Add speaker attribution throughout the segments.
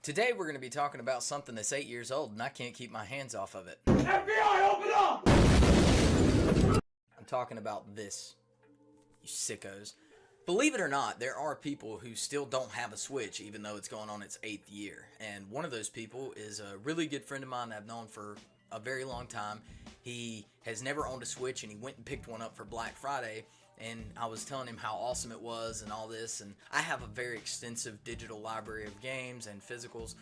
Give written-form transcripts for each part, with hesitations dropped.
Speaker 1: Today we're going to be talking about something that's 8 years old and I can't keep my hands off of it.
Speaker 2: FBI, open up!
Speaker 1: I'm talking about this, you sickos. Believe it or not, there are people who still don't have a Switch even though it's going on its 8th year. And one of those people is a really good friend of mine that I've known for a very long time. He has never owned a Switch and he went and picked one up for Black Friday. And I was telling him how awesome it was and all this, and I have a very extensive digital library of games and physicals,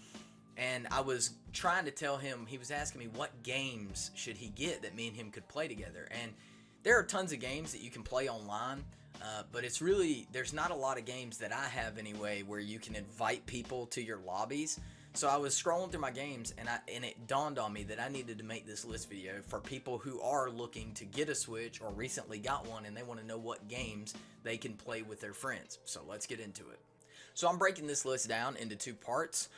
Speaker 1: and I was trying to tell him, he was asking me what games should he get that me and him could play together. And there are tons of games that you can play online, but it's really, there's not a lot of games that I have anyway where you can invite people to your lobbies. So I was scrolling through my games and it dawned on me that I needed to make this list video for people who are looking to get a Switch or recently got one and they want to know what games they can play with their friends. So let's get into it. So I'm breaking this list down into two parts.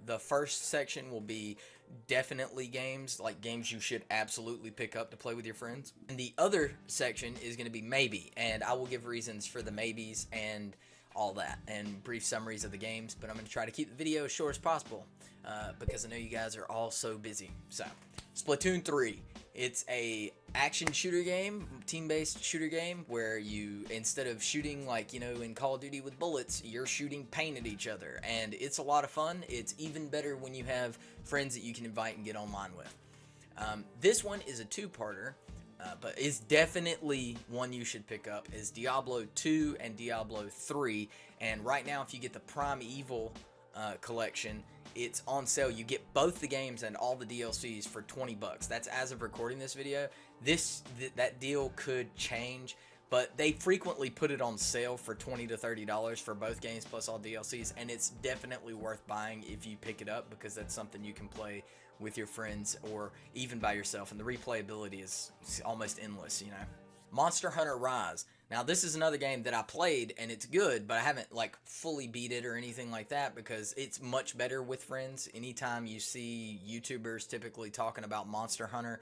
Speaker 1: The first section will be definitely games, like games you should absolutely pick up to play with your friends. And the other section is going to be maybe, and I will give reasons for the maybes and all that and brief summaries of the games, but I'm going to try to keep the video as short as possible because I know you guys are all so busy. So Splatoon 3, it's a action shooter game, team-based shooter game where you, instead of shooting like, you know, in Call of Duty with bullets, you're shooting paint at each other, and it's a lot of fun. It's even better when you have friends that you can invite and get online with. This one is a two-parter, but is definitely one you should pick up, is Diablo 2 and Diablo 3. And right now, if you get the Primeval collection, it's on sale. You get both the games and all the DLCs for 20 bucks. That's as of recording this video. That deal could change, but they frequently put it on sale for $20 to $30 for both games plus all DLCs, and it's definitely worth buying if you pick it up because that's something you can play with your friends or even by yourself, and the replayability is almost endless, you know. Monster Hunter Rise. Now this is another game that I played and it's good, but I haven't like fully beat it or anything like that because it's much better with friends. Anytime you see YouTubers typically talking about Monster Hunter,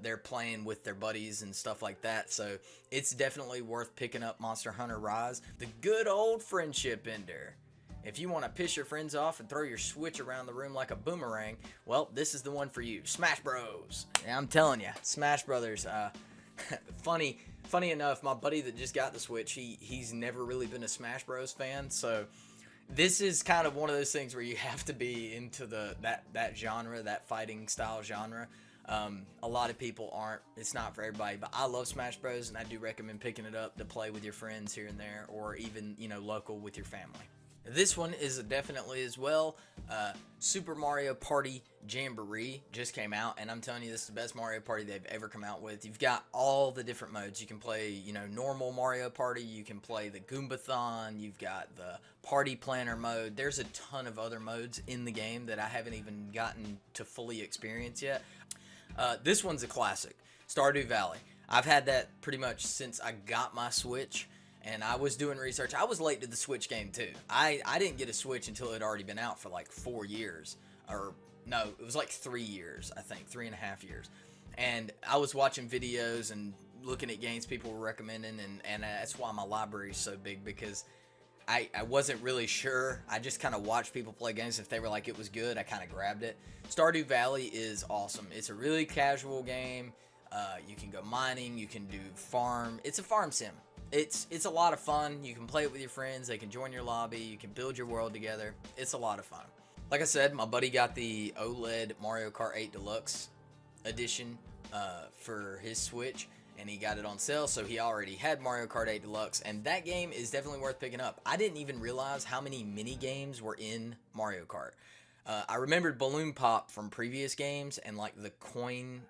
Speaker 1: they're playing with their buddies and stuff like that, so it's definitely worth picking up Monster Hunter Rise. The good old friendship ender. If you want to piss your friends off and throw your Switch around the room like a boomerang, well, this is the one for you. Smash Bros. Yeah, I'm telling you, Smash Brothers. Funny enough, my buddy that just got the Switch, he's never really been a Smash Bros fan, so this is kind of one of those things where you have to be into that genre, that fighting style genre. A lot of people aren't. It's not for everybody, but I love Smash Bros, and I do recommend picking it up to play with your friends here and there, or even, you know, local with your family. This one is definitely as well. Super Mario Party Jamboree just came out, and I'm telling you, this is the best Mario Party they've ever come out with. You've got all the different modes. You can play, you know, normal Mario Party. You can play the Goombathon. You've got the Party Planner mode. There's a ton of other modes in the game that I haven't even gotten to fully experience yet. This one's a classic, Stardew Valley. I've had that pretty much since I got my Switch. And I was doing research. I was late to the Switch game too. I didn't get a Switch until it had already been out for like 4 years. Or no, it was like 3 years, I think. 3.5 years. And I was watching videos and looking at games people were recommending. And that's why my library is so big, because I wasn't really sure. I just kind of watched people play games. If they were like it was good, I kind of grabbed it. Stardew Valley is awesome. It's a really casual game. You can go mining. You can do farm. It's a farm sim. It's a lot of fun. You can play it with your friends. They can join your lobby. You can build your world together. It's a lot of fun. Like I said, my buddy got the OLED Mario Kart 8 Deluxe edition for his Switch, and he got it on sale, so he already had Mario Kart 8 Deluxe, and that game is definitely worth picking up. I didn't even realize how many mini games were in Mario Kart. I remembered Balloon Pop from previous games and like the coin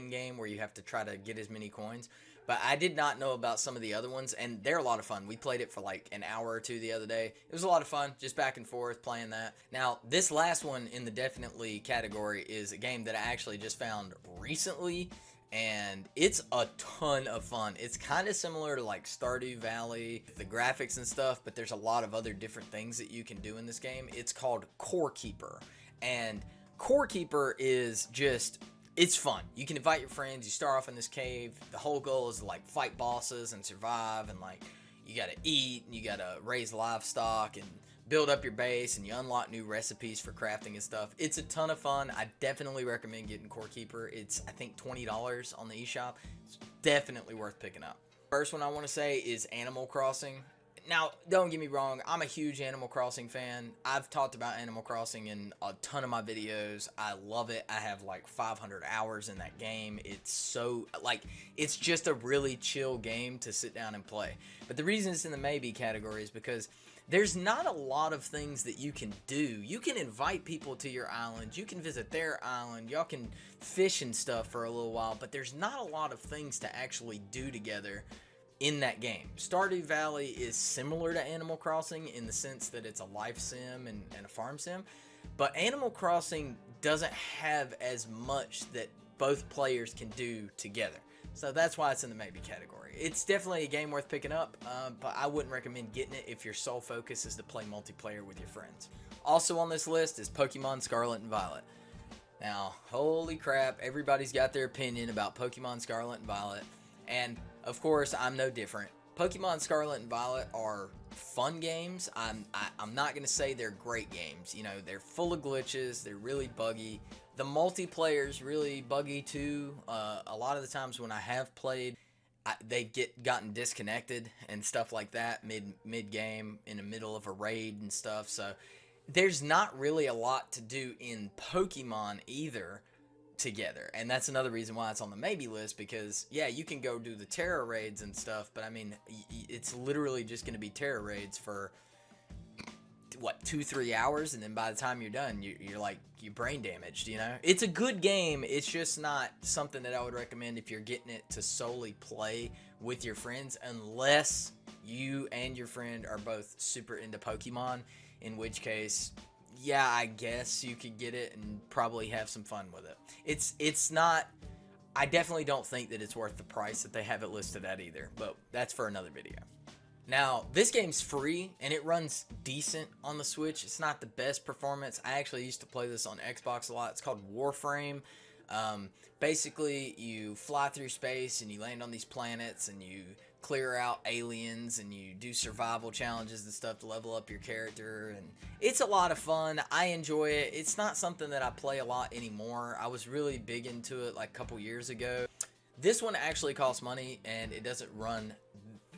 Speaker 1: game where you have to try to get as many coins. But I did not know about some of the other ones, and they're a lot of fun. We played it for like an hour or two the other day. It was a lot of fun, just back and forth playing that. Now, this last one in the definitely category is a game that I actually just found recently, and it's a ton of fun. It's kind of similar to like Stardew Valley, the graphics and stuff, but there's a lot of other different things that you can do in this game. It's called Core Keeper, and Core Keeper is just... it's fun. You can invite your friends. You start off in this cave. The whole goal is to like fight bosses and survive, and like you gotta eat and you gotta raise livestock and build up your base and you unlock new recipes for crafting and stuff. It's a ton of fun. I definitely recommend getting Core Keeper. It's, I think, $20 on the eShop. It's definitely worth picking up. First one I want to say is Animal Crossing. Now, don't get me wrong, I'm a huge Animal Crossing fan. I've talked about Animal Crossing in a ton of my videos. I love it. I have like 500 hours in that game. It's so, like, it's just a really chill game to sit down and play. But the reason it's in the maybe category is because there's not a lot of things that you can do. You can invite people to your island. You can visit their island. Y'all can fish and stuff for a little while, but there's not a lot of things to actually do together in that game. Stardew Valley is similar to Animal Crossing in the sense that it's a life sim and a farm sim, but Animal Crossing doesn't have as much that both players can do together. So that's why it's in the maybe category. It's definitely a game worth picking up, but I wouldn't recommend getting it if your sole focus is to play multiplayer with your friends. Also on this list is Pokemon Scarlet and Violet. Now, holy crap, everybody's got their opinion about Pokemon Scarlet and Violet, and of course, I'm no different. Pokemon Scarlet and Violet are fun games. I'm not going to say they're great games. You know, they're full of glitches. They're really buggy. The multiplayer's really buggy too. A lot of the times when I have played, they've gotten disconnected and stuff like that mid-game in the middle of a raid and stuff. So there's not really a lot to do in Pokemon either together, and that's another reason why it's on the maybe list, because yeah, you can go do the Terra raids and stuff, but I mean, it's literally just going to be Terra raids for what, 2-3 hours, and then by the time you're done, you're like, you're brain damaged. You know, it's a good game, it's just not something that I would recommend if you're getting it to solely play with your friends, unless you and your friend are both super into Pokemon, in which case, yeah, I guess you could get it and probably have some fun with it. It's not, I definitely don't think that it's worth the price that they have it listed at either, but that's for another video. Now, this game's free and it runs decent on the Switch. It's not the best performance. I actually used to play this on Xbox a lot. It's called Warframe. Basically, you fly through space and you land on these planets and you clear out aliens and you do survival challenges and stuff to level up your character, and it's a lot of fun. I enjoy it. It's not something that I play a lot anymore. I was really big into it like a couple years ago. This one actually costs money and it doesn't run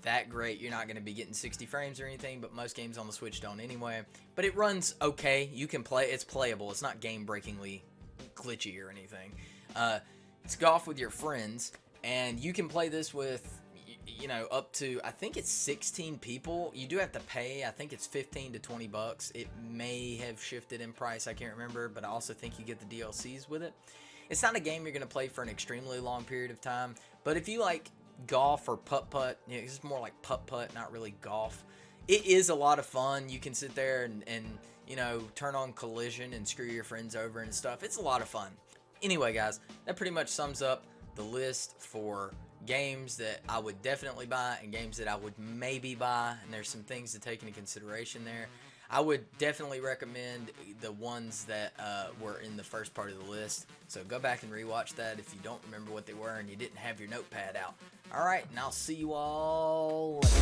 Speaker 1: that great. You're not going to be getting 60 frames or anything, but most games on the Switch don't anyway. But it runs okay. You can play. It's playable. It's not game-breakingly glitchy or anything. It's golf with your friends, and you can play this with, you know, up to, I think it's 16 people. You do have to pay. I think it's 15 to 20 bucks. It may have shifted in price. I can't remember, but I also think you get the DLCs with it. It's not a game you're going to play for an extremely long period of time, but if you like golf or putt-putt, you know, it's more like putt-putt, not really golf. It is a lot of fun. You can sit there and you know, turn on Collision and screw your friends over and stuff. It's a lot of fun. Anyway, guys, that pretty much sums up the list for games that I would definitely buy and games that I would maybe buy, and there's some things to take into consideration there. I would definitely recommend the ones that were in the first part of the list, so go back and rewatch that if you don't remember what they were and you didn't have your notepad out. Alright, and I'll see you all later.